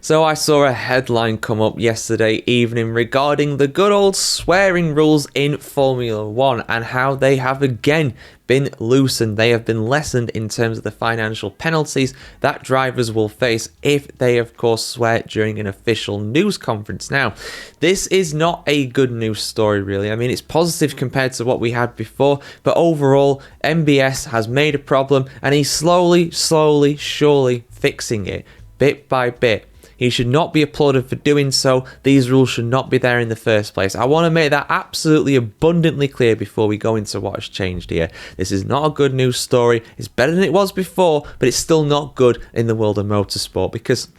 So I saw a headline come up yesterday evening regarding the good old swearing rules in Formula 1 and how they have again been loosened. They have been lessened in terms of the financial penalties that drivers will face if they, of course, swear during an official news conference. Now, this is not a good news story, really. I mean, it's positive compared to what we had before, but overall, MBS has made a problem and he's slowly, surely fixing it, bit by bit. He should not be applauded for doing so. These rules should not be there in the first place. I want to make that absolutely abundantly clear before we go into what has changed here. This is not a good news story. It's better than it was before, but it's still not good in the world of motorsport because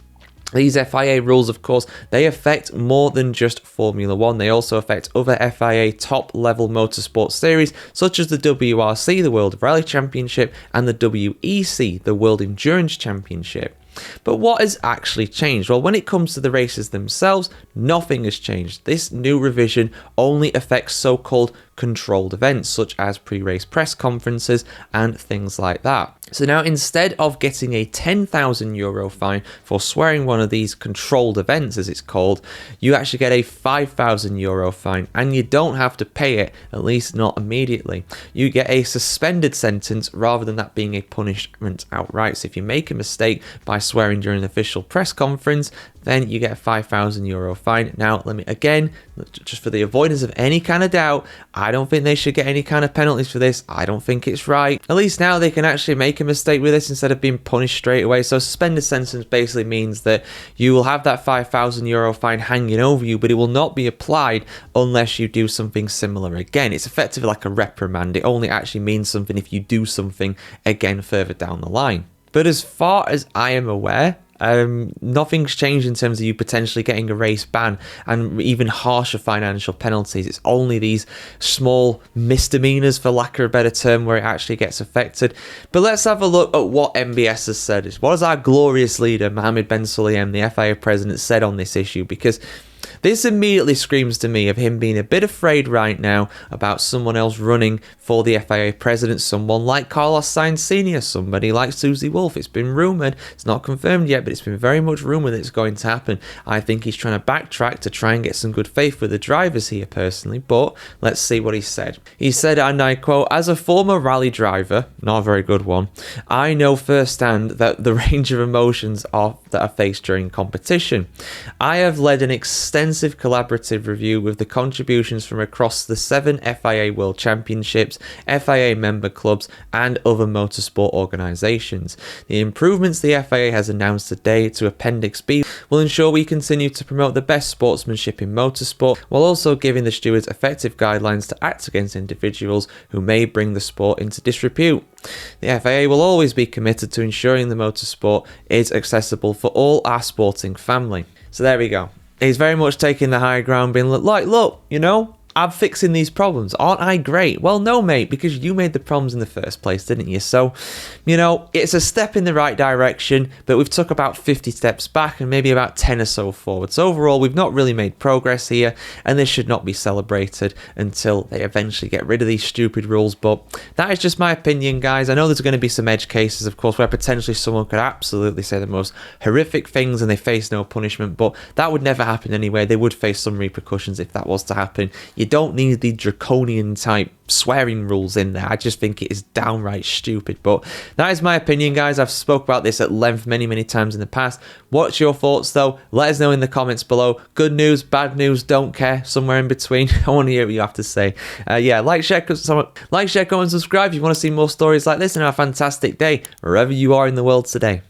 these FIA rules, of course, they affect more than just Formula 1. They also affect other FIA top-level motorsport series, such as the WRC, the World Rally Championship, and the WEC, the World Endurance Championship. But what has actually changed? Well, when it comes to the races themselves, nothing has changed. This new revision only affects so-called controlled events, such as pre-race press conferences and things like that. So now, instead of getting a €10,000 fine for swearing one of these controlled events, as it's called, you actually get a €5,000 fine, and you don't have to pay it, at least not immediately. You get a suspended sentence rather than that being a punishment outright. So if you make a mistake by swearing during an official press conference, then you get a €5,000 fine. Now, let me, again, just for the avoidance of any kind of doubt, I don't think they should get any kind of penalties for this. I don't think it's right. At least now they can actually make a mistake with this instead of being punished straight away. So suspended sentence basically means that you will have that €5,000 fine hanging over you, but it will not be applied unless you do something similar again. It's effectively like a reprimand. It only actually means something if you do something again further down the line. But as far as I am aware, nothing's changed in terms of you potentially getting a race ban and even harsher financial penalties. It's only these small misdemeanors, for lack of a better term, where it actually gets affected. But let's have a look at what MBS has said. What has our glorious leader, Mohammed Ben Sulayem, the FIA President, said on this issue? Because this immediately screams to me of him being a bit afraid right now about someone else running for the FIA President, someone like Carlos Sainz Sr., somebody like Susie Wolff. It's been rumoured, it's not confirmed yet, but it's been very much rumoured that it's going to happen. I think he's trying to backtrack to try and get some good faith with the drivers here personally, but let's see what he said. He said, and I quote, "As a former rally driver," not a very good one, "I know firsthand that the range of emotions that are faced during competition. I have led an extensive collaborative review with the contributions from across the 7 FIA World Championships, FIA member clubs, and other motorsport organisations. The improvements the FIA has announced today to Appendix B will ensure we continue to promote the best sportsmanship in motorsport, while also giving the stewards effective guidelines to act against individuals who may bring the sport into disrepute. The FIA will always be committed to ensuring the motorsport is accessible for all our sporting family." So there we go. He's very much taking the high ground, being like, look, you know, I'm fixing these problems. Aren't I great? Well, no, mate, because you made the problems in the first place, didn't you? So, you know, it's a step in the right direction, but we've took about 50 steps back and maybe about 10 or so forward. So overall, we've not really made progress here, and this should not be celebrated until they eventually get rid of these stupid rules. But that is just my opinion, guys. I know there's going to be some edge cases, of course, where potentially someone could absolutely say the most horrific things and they face no punishment, but that would never happen anyway. They would face some repercussions if that was to happen. You don't need the draconian type swearing rules in there. I just think it is downright stupid. But that is my opinion, guys. I've spoke about this at length many times in the past. What's your thoughts though? Let us know in the comments below. Good news, bad news, don't care, somewhere in between. I want to hear what you have to say. Yeah, like, share, comment, and subscribe if you want to see more stories like this, and have a fantastic day wherever you are in the world today.